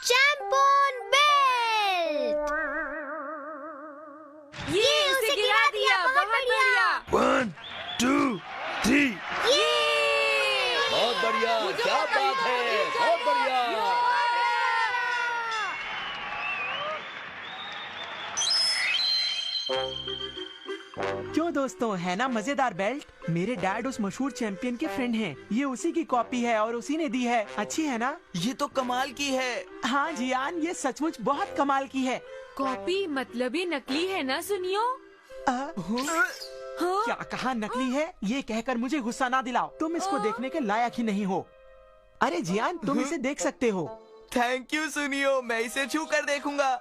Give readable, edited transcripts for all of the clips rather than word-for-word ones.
Champion belt. ये उसे गिरा दिया, बहुत बढ़िया। 1 2 3। बहुत बढ़िया, क्या बात है, बहुत बढ़िया। क्यों दोस्तों, है ना मजेदार बेल्ट। मेरे डैड उस मशहूर चैंपियन के फ्रेंड हैं। ये उसी की कॉपी है और उसी ने दी है। अच्छी है ना? ये तो कमाल की है। हाँ जियान, ये सचमुच बहुत कमाल की है। कॉपी मतलब ये नकली है ना सुनियो? हाँ? क्या कहा नकली है? ये कहकर मुझे गुस्सा ना दिलाओ। तुम इसको देखने के लायक ही नहीं हो। अरे जियान, तुम इसे देख सकते हो। थैंक यू सुनियो, मैं इसे छू कर देखूंगा।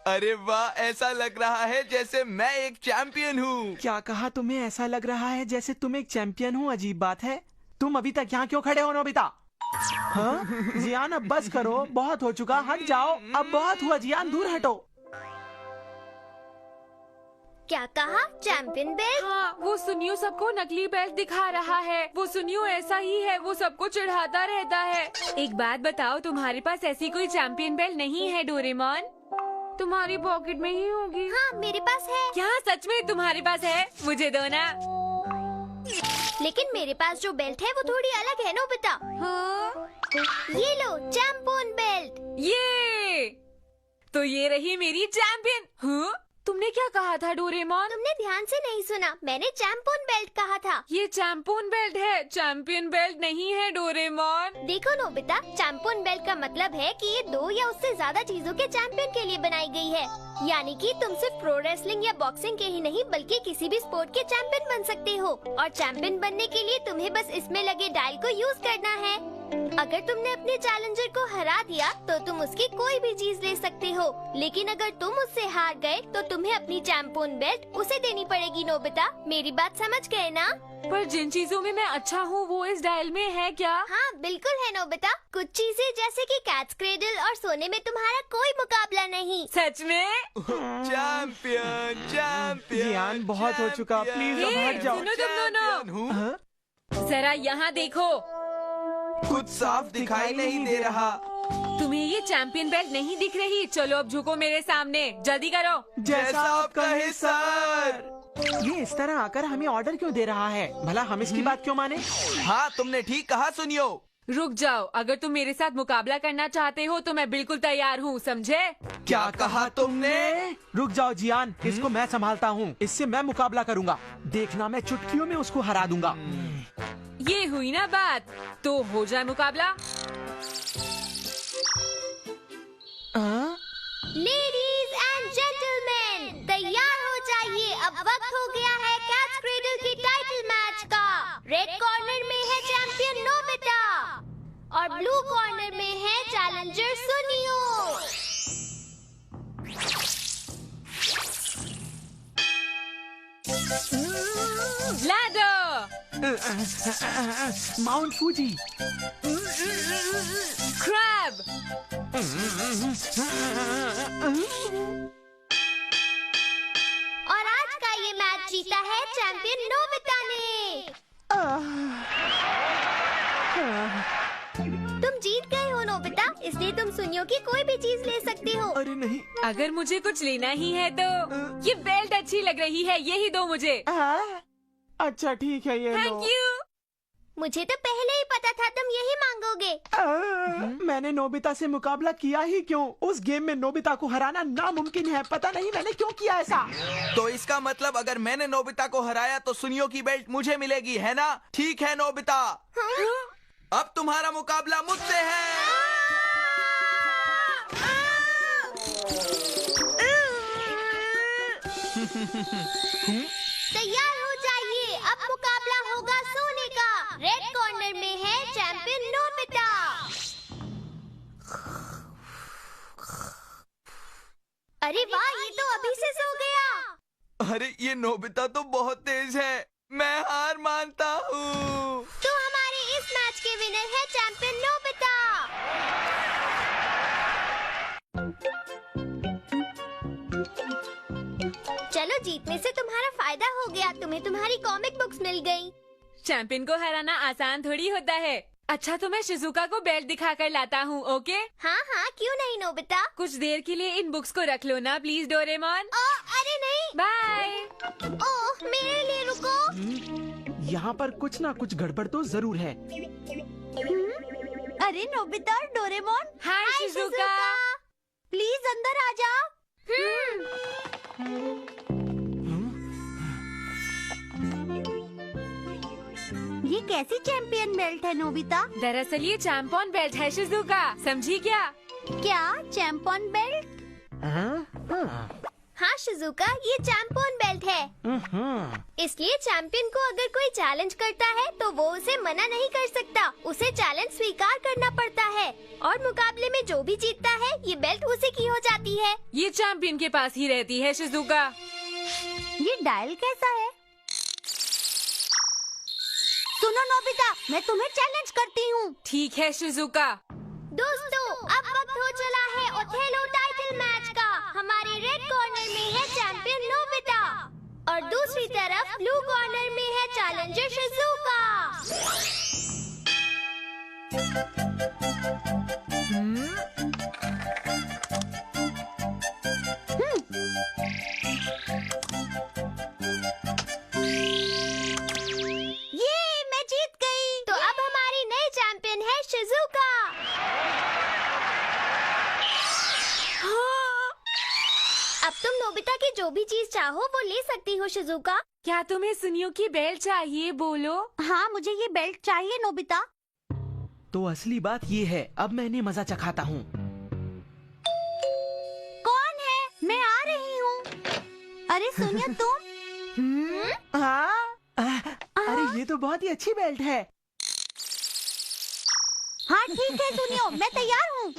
अरे वाह, ऐसा लग रहा है जैसे मैं एक चैंपियन हूँ। क्या कहा? तुम्हें ऐसा लग रहा है जैसे तुम एक चैंपियन हो? अजीब बात है। तुम अभी तक यहाँ क्यों खड़े हो नोबिता? हाँ? जियान अब बस करो, बहुत हो चुका, हट जाओ। अब बहुत हुआ जियान, दूर हटो। क्या कहा? Champion belt? हाँ, वो सुनियो सबको नकली बेल्ट दिखा रहा है। वो सुनियो ऐसा ही है, वो सबको चिढ़ाता रहता है। एक बात बताओ, तुम्हारे पास ऐसी कोई चैंपियन बेल्ट नहीं है डोरेमोन? तुम्हारी पॉकेट में ही होगी। हाँ, मेरे पास है। क्या सच में तुम्हारे पास है? मुझे दो ना। लेकिन मेरे पास जो बेल्ट है वो थोड़ी अलग है नोबिता। हाँ? ये लो, चैंपियन बेल्ट। ये तो ये रही मेरी चैंपियन। हाँ? तुमने क्या कहा था डोरेमोन? तुमने ध्यान से नहीं सुना, मैंने चैंपियन बेल्ट कहा था। ये चैंपियन बेल्ट है, चैंपियन बेल्ट नहीं है डोरेमोन। देखो नोबिता, चैंपियन बेल्ट का मतलब है कि ये 2 या उससे ज्यादा चीजों के चैंपियन के लिए बनाई गई है। यानी कि तुम सिर्फ प्रो रेसलिंग या बॉक्सिंग के ही नहीं बल्कि किसी भी स्पोर्ट के चैंपियन बन सकते हो। और चैंपियन बनने के लिए तुम्हें बस इसमें लगे डायल को यूज करना है। अगर तुमने अपने चैलेंजर को हरा दिया तो तुम उसकी कोई भी चीज ले सकते हो, लेकिन अगर तुम उससे हार गए तो तुम्हें अपनी चैंपियन बेल्ट उसे देनी पड़ेगी। नोबिता, मेरी बात समझ गए ना? पर जिन चीजों में मैं अच्छा हूँ वो इस डायल में है क्या? हाँ बिल्कुल है नोबिता। कुछ चीजें जैसे कि कैट्स क्रेडल और सोने में तुम्हारा कोई मुकाबला नहीं। सच में? Champion champion. जियान, बहुत हो चुका, प्लीज अब हट जाओ। सुनो तुम दोनों, हाँ? जरा यहाँ देखो। कुछ साफ दिखाई नहीं दे रहा। तुम्हें ये चैंपियन बेल्ट नहीं दिख रही? चलो अब झुको मेरे सामने, जल्दी करो। जैसा आप कहे सर। ये इस तरह आकर हमें ऑर्डर क्यों दे रहा है? भला हम इसकी बात क्यों माने? हाँ, तुमने ठीक कहा सुनियो। रुक जाओ, अगर तुम मेरे साथ मुकाबला करना चाहते हो तो मैं बिल्कुल तैयार हूँ, समझे? क्या कहा तुमने? रुक जाओ जियान, इसको मैं संभालता हूँ। इससे मैं मुकाबला करूँगा। देखना, मैं चुटकियों में उसको हरा दूंगा। ये हुई ना बात, तो हो जाए मुकाबला। लेडीज एंड जेंटलमैन, तैयार हो जाइए। अब वक्त हो गया है कैट्स क्रेडल के टाइटल मैच का। रेड कॉर्नर में है चैंपियन नोबिता और ब्लू कॉर्नर में है चैलेंजर सुनियो। लैडर, माउंट फूजी, क्रैब, और आज का ये मैच जीता है चैंपियन नोबिता ने। तुम जीत गए हो नोबिता, इसलिए तुम सुनियो की कोई भी चीज ले सकते हो। अरे नहीं। अगर मुझे कुछ लेना ही है तो ये बेल्ट अच्छी लग रही है, यही दो मुझे। अच्छा ठीक है, ये लो। Thank you. मुझे तो पहले ही पता था तुम यही मांगोगे। मैंने नोबिता से मुकाबला किया ही क्यों? उस गेम में नोबिता को हराना नामुमकिन है। पता नहीं मैंने क्यों किया ऐसा। तो इसका मतलब अगर मैंने नोबिता को हराया तो सुनियो की बेल्ट मुझे मिलेगी, है ना? ठीक है नोबिता, अब तुम्हारा मुकाबला मुझसे है। तैयार हो जाइए, अब मुकाबला होगा सोने का। रेड कॉर्नर में है चैंपियन नोबिता। अरे वाह, ये तो अभी से सो गया। अरे ये नोबिता तो बहुत तेज है, मैं हार मानता हूँ। तो हमारे इस मैच के विनर है चैंपियन नोबिता। चलो, जीतने से तुम्हारा फायदा हो गया, तुम्हें तुम्हारी कॉमिक बुक्स मिल गई। चैंपियन को हराना आसान थोड़ी होता है। अच्छा तो मैं शिजुका को बेल्ट दिखा कर लाता हूँ, ओके? हाँ हाँ, क्यों नहीं नोबिता। कुछ देर के लिए इन बुक्स को रख लो ना प्लीज डोरेमोन। अरे नहीं। बाय। ओह, मेरे लिए रुको। यहाँ पर कुछ ना कुछ गड़बड़ तो जरूर है। अरे नोबिता और डोरेमोन, हाय शिजुका। प्लीज अंदर आ जाओ। ये कैसी चैंपियन बेल्ट है नोबिता? दरअसल ये चैंपियन बेल्ट है शिजुका, समझी क्या? क्या चैंपियन बेल्ट? हाँ शिजुका, ये चैंपियन बेल्ट है। इसलिए चैंपियन को अगर कोई चैलेंज करता है तो वो उसे मना नहीं कर सकता, उसे चैलेंज स्वीकार करना पड़ता है और मुकाबले में जो भी जीतता है ये बेल्ट उसी की हो जाती है। ये चैंपियन के पास ही रहती है शिजुका। ये डायल कैसा है? सुनो नोबिता, मैं तुम्हें चैलेंज करती हूँ। ठीक है शिजुका। दोस्तों, अब वक्त हो चला है ओथेलो टाइटल मैच का। हमारे रेड कॉर्नर में है चैंपियन नोबिता और दूसरी तरफ ब्लू कॉर्नर में है चैलेंजर शिजुका। ये मैं जीत गई। तो अब हमारी नई चैंपियन है शिजुका। अब तुम नोबिता की जो भी चीज चाहो वो ले सकती हो शिजुका। क्या तुम्हें सुनियो की बेल्ट चाहिए? बोलो। हाँ, मुझे ये बेल्ट चाहिए नोबिता। तो असली बात ये है, अब मैं इन्हें मजा चखाता हूँ। कौन है? मैं आ रही हूँ। अरे सुनियो तुम। अरे ये तो बहुत ही अच्छी बेल्ट है। हाँ ठीक है सुनियो, मैं तैयार हूँ।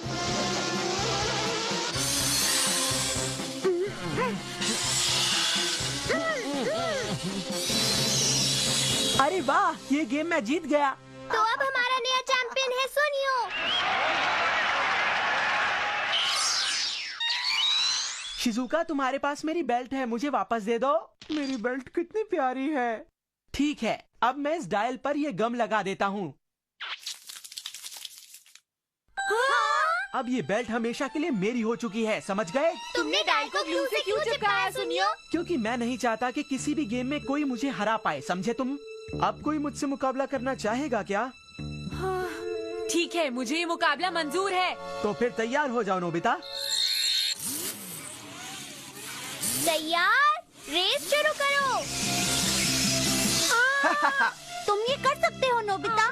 अरे वाह, ये गेम मैं जीत गया। तो अब हमारा नया चैंपियन है सुनियो। शिजुका, तुम्हारे पास मेरी बेल्ट है, मुझे वापस दे दो। मेरी बेल्ट कितनी प्यारी है। ठीक है, अब मैं इस डायल पर ये गम लगा देता हूँ। अब ये बेल्ट हमेशा के लिए मेरी हो चुकी है, समझ गए? तुमने डायल को ग्लू से क्यों चिपकाया सुनियो? क्योंकि मैं नहीं चाहता कि किसी भी गेम में कोई मुझे हरा पाए, समझे तुम? अब कोई मुझसे मुकाबला करना चाहेगा क्या? ठीक है, मुझे ये मुकाबला मंजूर है। तो फिर तैयार हो जाओ नोबिता। तैयार, रेस शुरू करो। तुम ये कर सकते हो नोबिता।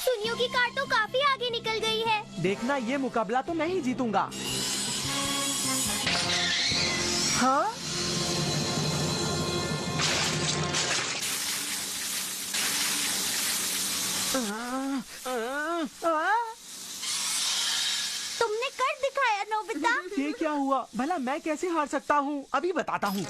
सुनियो की कार तो काफी आगे निकल गई है। देखना, ये मुकाबला तो मैं ही जीतूंगा। हाँ? तुमने कर दिखाया नोबिता। ये क्या हुआ? भला मैं कैसे हार सकता हूँ? अभी बताता हूँ।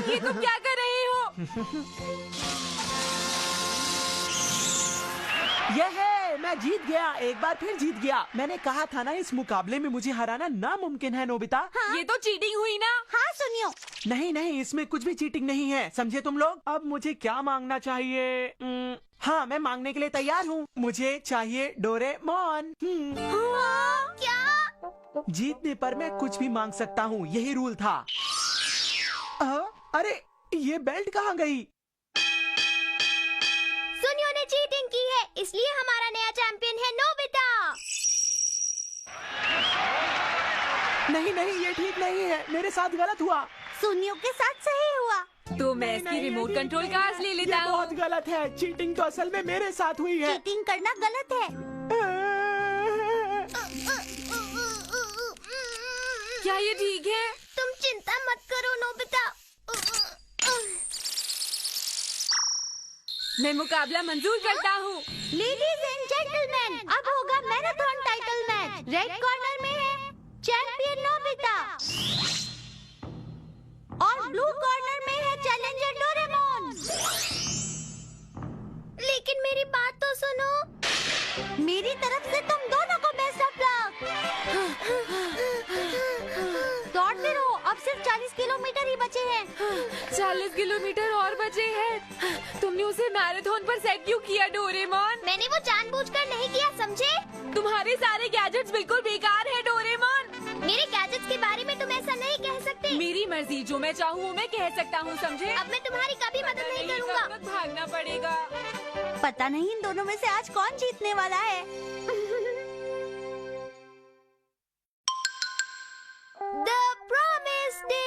ये तुम क्या कर रहे हो? ये है, मैं जीत गया, एक बार फिर जीत गया। मैंने कहा था ना, इस मुकाबले में मुझे हराना नामुमकिन है नोबिता। ये तो चीटिंग हुई ना। हाँ सुनियो। नहीं नहीं, इसमें कुछ भी चीटिंग नहीं है, समझे तुम लोग? अब मुझे क्या मांगना चाहिए? हाँ, मैं मांगने के लिए तैयार हूँ। मुझे चाहिए डोरेमोन। क्या? जीतने पर मैं कुछ भी मांग सकता हूँ, यही रूल था। अरे ये बेल्ट कहाँ गई? सुनियो ने चीटिंग की है, इसलिए हमारा नया चैंपियन है नोबिता। नहीं नहीं, ये ठीक नहीं है, मेरे साथ गलत हुआ। सुनियो के साथ सही हुआ। तो मैं इसकी रिमोट कंट्रोल कार्स ले लेता ये बहुत हूँ। गलत है, चीटिंग तो असल में मेरे साथ हुई है। चीटिंग करना गलत है। क्या ये ठीक है? तुम चिंता मत करो नोबिता। मैं मुकाबला मंजूर करता हूँ। लेडीज एंड जेंटलमैन, अब होगा marathon title match. Red corner में है चैंपियन नोबिता और ब्लू कॉर्नर में है चैलेंजर डोरेमोन। लेकिन मेरी बात तो सुनो। मेरी तरफ से तुम दोनों को बेस्ट ऑफ लक। दौड़ते रहो, अब सिर्फ 40 किलोमीटर ही बचे हैं। 40 किलोमीटर और बचे हैं। तुमने उसे मैराथन पर सेट क्यों किया डोरेमोन? मैंने वो जानबूझकर नहीं किया, समझे? तुम्हारे सारे गैजेट्स बिल्कुल बेकार है डोरेमोन। मेरे गैजेट्स के बारे में तुम ऐसा नहीं कह सकते। मेरी मर्जी, जो मैं चाहूँ वो मैं कह सकता हूँ, समझे? अब मैं तुम्हारी कभी मदद नहीं करूँगा। कब तक भागना पड़ेगा? पता नहीं इन दोनों में से आज कौन जीतने वाला है। The Promise Day।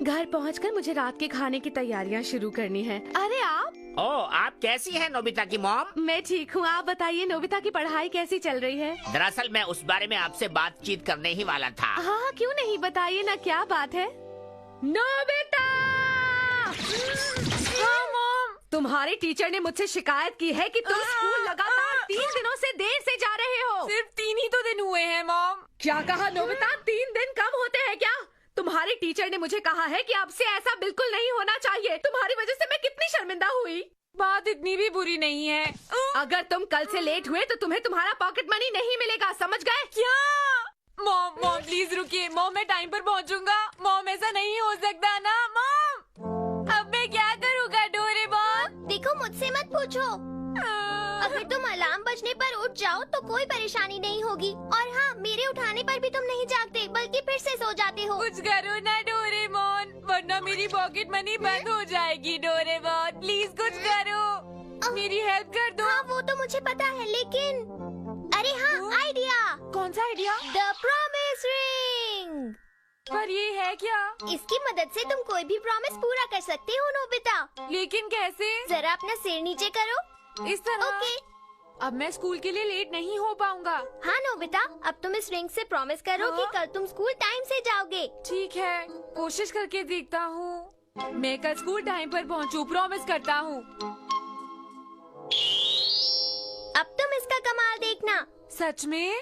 घर पहुंचकर मुझे रात के खाने की तैयारियां शुरू करनी है। अरे आप? ओह, आप कैसी हैं नोबिता की मॉम? मैं ठीक हूँ, आप बताइए नोबिता की पढ़ाई कैसी चल रही है? दरअसल मैं उस बारे में आपसे बातचीत करने ही वाला था। हाँ, क्यों नहीं, बताइए ना, क्या बात है? नोबिता! हाँ मॉम, तुम्हारे टीचर ने मुझसे शिकायत की है कि तुम स्कूल लगातार 3 दिनों से देर से जा रहे हो। सिर्फ 3 ही तो दिन हुए हैं मॉम। क्या कहा नोबिता? 3 दिन कम होते हैं क्या? तुम्हारे टीचर ने मुझे कहा है कि आपसे ऐसा बिल्कुल नहीं होना चाहिए। तुम्हारी वजह से मैं कितनी शर्मिंदा हुई। बात इतनी भी बुरी नहीं है। अगर तुम कल से लेट हुए तो तुम्हें तुम्हारा पॉकेट मनी नहीं मिलेगा, समझ गए? क्या? मॉम प्लीज रुकिए। मॉम, मैं टाइम पर पहुंचूंगा। मॉम, ऐसा नहीं हो सकता ना। मॉम, अब मैं क्या करूँगा डोरेमोन? देखो, मुझसे मत पूछो। अगर तुम अलार्म बजने पर उठ जाओ तो कोई परेशानी नहीं होगी। और हाँ, मेरे उठाने पर भी तुम नहीं जागते बल्कि फिर से सो जाते हो। कुछ करो ना डोरेमोन, वरना मेरी पॉकेट मनी बंद हो जाएगी। डोरेमोन प्लीज कुछ करो, मेरी हेल्प कर दो। हाँ, वो तो मुझे पता है, लेकिन अरे हाँ, आइडिया। कौन सा आइडिया? The promise ring. पर ये है क्या? इसकी मदद से तुम कोई भी प्रॉमिस पूरा कर सकते हो नोबिता। लेकिन कैसे? जरा अपना सिर नीचे करो। इस तरह? ओके। अब मैं स्कूल के लिए लेट नहीं हो पाऊंगा। हाँ नोबिता, अब तुम इस रिंग से प्रॉमिस करो कि कल तुम स्कूल टाइम से जाओगे। ठीक है, कोशिश करके देखता हूँ। मैं कल स्कूल टाइम पर पहुँचूं, प्रॉमिस करता हूँ। अब तुम इसका कमाल देखना। सच में?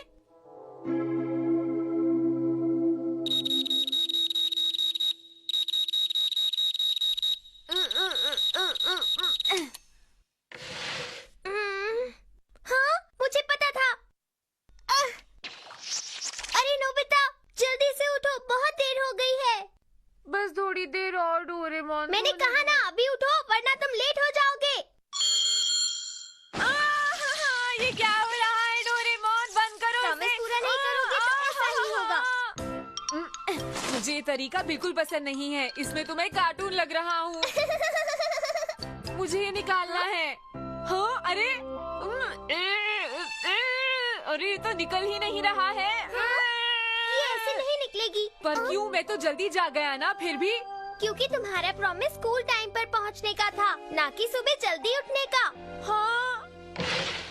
हाँ, मुझे पता था। अरे नोबिता, जल्दी से उठो, बहुत देर हो गई है। बस थोड़ी देर और डोरेमोन। मैंने कहा ना, अभी उठो वरना तुम लेट हो जाओगे। ये क्या हो रहा है डोरेमोन? बंद करो प्रॉमिस इसे। पूरा नहीं करोगे तो ऐसा ही होगा। मुझे ये तरीका बिल्कुल पसंद नहीं है। इसमें तो मैं कार्टून लग रहा हूँ। मुझे ये निकालना है। हाँ, अरे ये तो निकल ही नहीं रहा है। ये ऐसे नहीं निकलेगी। पर क्यों? मैं तो जल्दी जा गया ना। फिर भी क्योंकि तुम्हारा प्रॉमिस स्कूल टाइम पर पहुंचने का था, ना कि सुबह जल्दी उठने का। हाँ,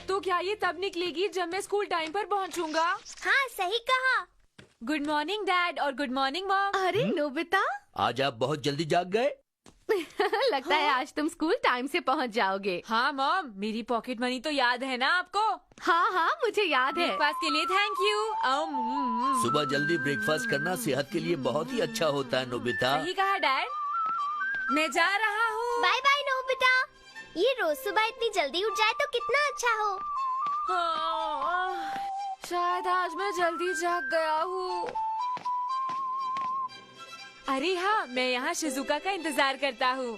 तो क्या ये तब निकलेगी जब मैं स्कूल टाइम पर पहुंचूंगा? हाँ, सही कहा। गुड मॉर्निंग डैड और गुड मॉर्निंग मॉम। अरे नोबिता, आज आप बहुत जल्दी जाग गए। लगता है आज तुम स्कूल टाइम से पहुंच जाओगे। हाँ मॉम, मेरी पॉकेट मनी तो याद है ना आपको? हाँ, मुझे याद है। ब्रेकफास्ट के लिए थैंक यू। सुबह जल्दी ब्रेकफास्ट करना सेहत के लिए बहुत ही अच्छा होता है नोबिता। सही कहा डैड, मैं जा रहा हूँ। Bye bye Nobita. ये रोज सुबह इतनी जल्दी उठ जाए तो कितना अच्छा हो। हाँ, शायद आज मैं जल्दी जाग गया हूँ। अरे हाँ, मैं यहाँ शिजुका का इंतजार करता हूँ।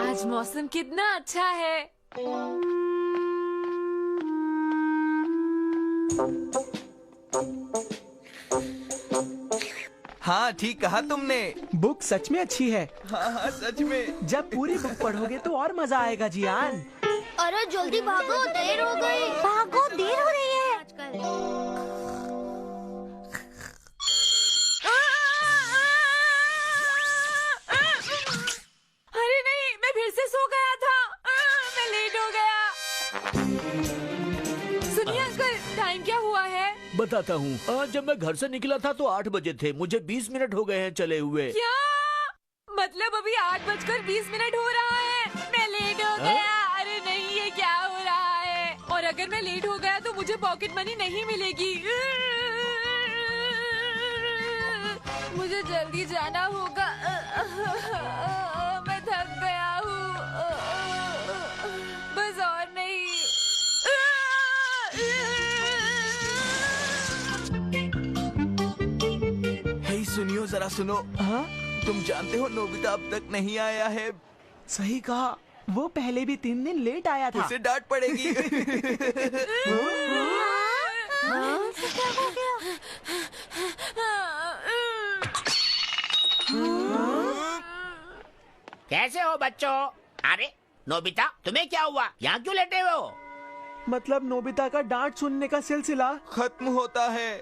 आज मौसम कितना अच्छा है। हाँ, ठीक कहा तुमने। बुक सच में अच्छी है। हाँ, सच में। जब पूरी बुक पढ़ोगे तो और मजा आएगा जियान। अरे जल्दी भागो, देर हो गई। भागो, देर हो रही है। अरे नहीं, मैं फिर से सो गया था। मैं लेट हो गया। सुनिए अंकल, टाइम क्या हुआ है? बताता हूँ। जब मैं घर से निकला था तो 8 बजे थे। मुझे 20 मिनट हो गए हैं चले हुए। क्या मतलब? अभी 8:20 हो रहा है। मैं लेट हो गया। अरे नहीं, ये क्या हो रहा है? और अगर मैं लेट हो गया तो मुझे पॉकेट मनी नहीं मिलेगी। मुझे जल्दी जाना होगा। मैं थक गया हूँ। बस और नहीं। हे सुनियो, जरा सुनो। हाँ, तुम जानते हो नोबिता अब तक नहीं आया है। सही कहा। वो पहले भी 3 दिन लेट आया था। उसे डांट पड़ेगी। कैसे हो बच्चों? अरे नोबिता, तुम्हें क्या हुआ? यहाँ क्यों लेटे हुए हो? मतलब नोबिता का डांट सुनने का सिलसिला खत्म होता है।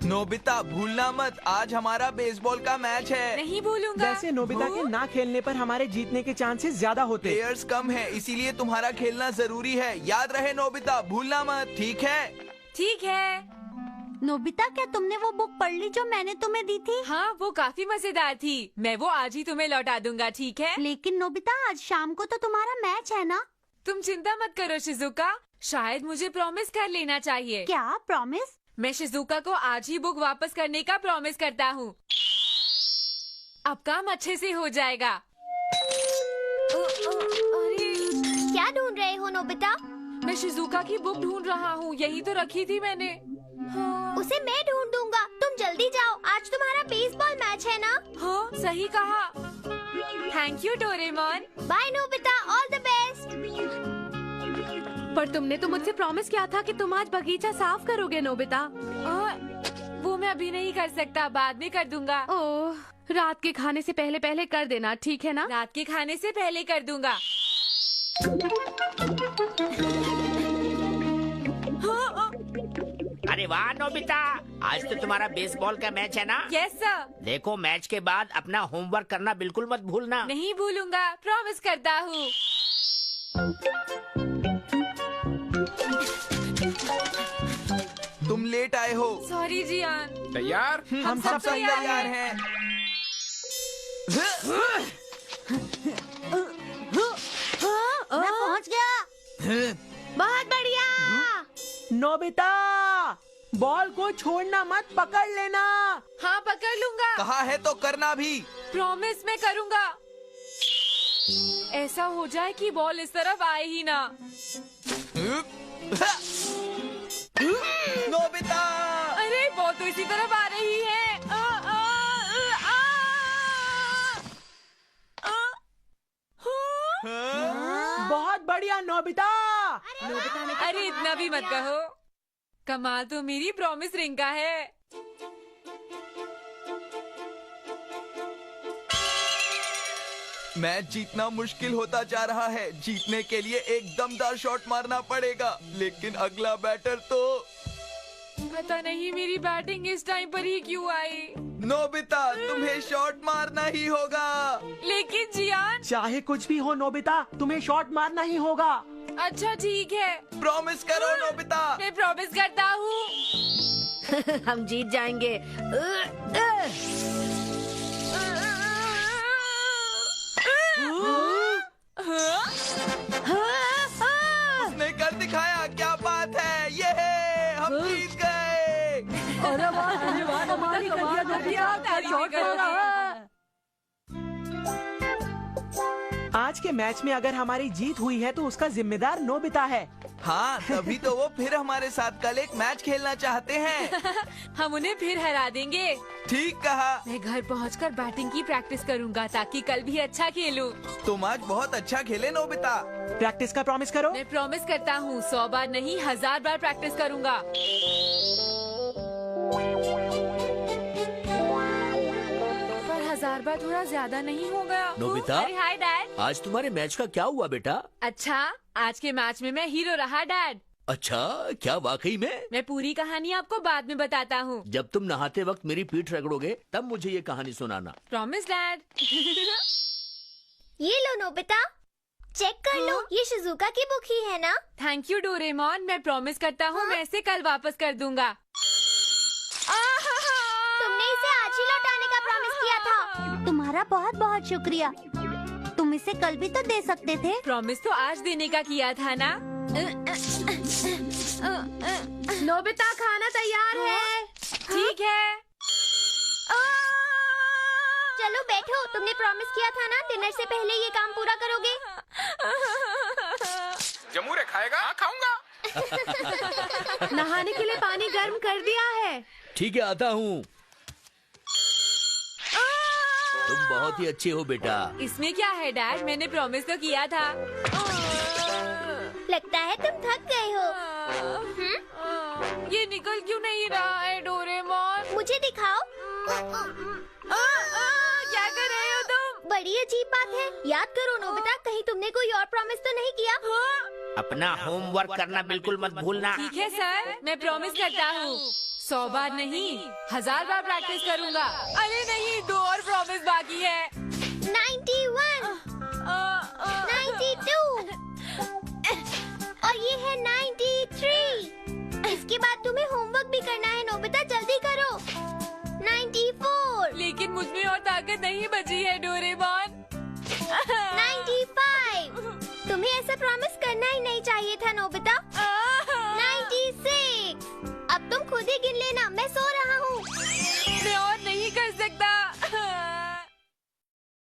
नोबिता भूलना मत, आज हमारा बेसबॉल का मैच है। नहीं भूलूंगा। वैसे नोबिता के ना खेलने पर हमारे जीतने के चांसेस ज्यादा होते। प्लेयर्स कम है, इसीलिए तुम्हारा खेलना जरूरी है। याद रहे नोबिता, भूलना मत, ठीक है? ठीक है। नोबिता, क्या तुमने वो बुक पढ़ ली जो मैंने तुम्हें दी थी? हाँ, वो काफी मजेदार थी। मैं वो आज ही तुम्हें लौटा दूंगा, ठीक है? लेकिन नोबिता, आज शाम को तो तुम्हारा मैच है ना? तुम चिंता मत करो शिजुका, शायद मुझे प्रॉमिस कर लेना चाहिए। क्या प्रॉमिस? मैं शिजुका को आज ही बुक वापस करने का प्रॉमिस करता हूँ। अब काम अच्छे से हो जाएगा। अरे, क्या ढूंढ रहे हो नोबिता? मैं शिजुका की बुक ढूंढ रहा हूँ, यही तो रखी थी मैंने। हाँ, उसे मैं ढूंढ दूंगा, तुम जल्दी जाओ, आज तुम्हारा बेसबॉल मैच है ना? हाँ, सही कहा। Thank you Doraemon. Bye Nobita, all the best. पर तुमने तो मुझसे प्रॉमिस किया था कि तुम आज बगीचा साफ करोगे नोबिता। वो मैं अभी नहीं कर सकता, बाद में कर दूंगा। ओह, रात के खाने से पहले पहले कर देना, ठीक है ना? रात के खाने से पहले कर दूंगा। अरे वाह नोबिता, आज तो तुम्हारा बेसबॉल का मैच है ना? Yes sir. देखो, मैच के बाद अपना होमवर्क करना बिल्कुल मत भूलना। नहीं भूलूंगा, प्रॉमिस करता हूँ। तुम लेट आए हो। Sorry Gian. तैयार? हम सब तैयार हैं। मैं पहुंच गया। बहुत बढ़िया। नोबिता, बॉल को छोड़ना मत, पकड़ लेना। हाँ, पकड़ लूंगा। कहा है तो करना भी। प्रॉमिस मैं करूंगा। ऐसा हो जाए कि बॉल इस तरफ आए ही ना। नोबिता, अरे बॉल तो इसी तरफ आ रही है। बहुत बढ़िया नोबिता। अरे इतना भी मत कहो, कमाल तो मेरी प्रॉमिस रिंग का है। मैच जीतना मुश्किल होता जा रहा है। जीतने के लिए एक दमदार शॉट मारना पड़ेगा, लेकिन अगला बैटर तो पता नहीं मेरी बैटिंग इस टाइम पर ही क्यों आई। नोबिता, तुम्हें शॉट मारना ही होगा। लेकिन जियान। चाहे कुछ भी हो नोबिता, तुम्हें शॉट मारना ही होगा। अच्छा ठीक है, प्रॉमिस करो नोबिता। मैं प्रॉमिस करता हूँ। हम जीत जाएंगे। उसने कर दिखाया, क्या बात है, ये हम जीत गए। अरे वाह, कमाल कर दिया नोबिता, क्या शॉट मारा। आज के मैच में अगर हमारी जीत हुई है तो उसका जिम्मेदार नोबिता है। हाँ, तभी तो वो फिर हमारे साथ कल एक मैच खेलना चाहते हैं। हम उन्हें फिर हरा देंगे। ठीक कहा। मैं घर पहुंचकर बैटिंग की प्रैक्टिस करूंगा ताकि कल भी अच्छा खेलूं। तुम आज बहुत अच्छा खेले नोबिता। प्रैक्टिस का प्रॉमिस करो। मैं प्रॉमिस करता हूँ 100 बार नहीं 1000 बार प्रैक्टिस करूंगा। पर 1000 बार थोड़ा ज्यादा नहीं हो गया? नोबिता? अरे हाय डैड। आज तुम्हारे मैच का क्या हुआ बेटा? अच्छा, आज के मैच में मैं हीरो रहा डैड। अच्छा, क्या वाकई में? मैं पूरी कहानी आपको बाद में बताता हूँ। जब तुम नहाते वक्त मेरी पीठ रगड़ोगे तब मुझे ये कहानी सुनाना। Promise dad. ये लो नोबिता, चेक कर लो, ये शिजुका की बुक ही है ना? थैंक यू डोरेमोन, मैं प्रॉमिस करता हूँ मैं इसे कल वापस कर दूंगा। तुमने इसे आज ही लौटाने का प्रॉमिस किया था। तुम्हारा बहुत बहुत शुक्रिया। तुम तुम इसे कल भी तो दे सकते थे। प्रॉमिस तो आज देने का किया था ना। नोबिता खाना तैयार है। ठीक है। चलो बैठो, तुमने प्रॉमिस किया था ना डिनर से पहले ये काम पूरा करोगे। जमूरे खाएगा? हाँ खाऊंगा। नहाने के लिए पानी गर्म कर दिया है। ठीक है, आता हूँ। तुम बहुत ही अच्छे हो बेटा। इसमें क्या है डैड, मैंने प्रॉमिस तो किया था। लगता है तुम थक गए हो। ये निकल क्यों नहीं रहा है डोरेमोन? मुझे दिखाओ। क्या कर रहे हो तुम? बड़ी अजीब बात है। याद करो नोबिता, कहीं तुमने कोई और प्रॉमिस तो नहीं किया? अपना होमवर्क करना बिल्कुल मत भूलना। ठीक है सर, मैं प्रॉमिस करता हूँ। 100 बार नहीं, 1000 बार प्रैक्टिस करूँगा। अरे नहीं, 2 और प्रॉमिस बाकी है। 91, 92 और ये है 93। इसके बाद तुम्हें होमवर्क भी करना है नोबिता, जल्दी करो। 94, लेकिन मुझ में और ताकत नहीं बची है डोरेमोन। 95। तुम्हें ऐसा प्रॉमिस करना ही नहीं चाहिए था नोबिता। 96। अब तुम खुद ही गिन लेना, मैं सो रहा हूँ।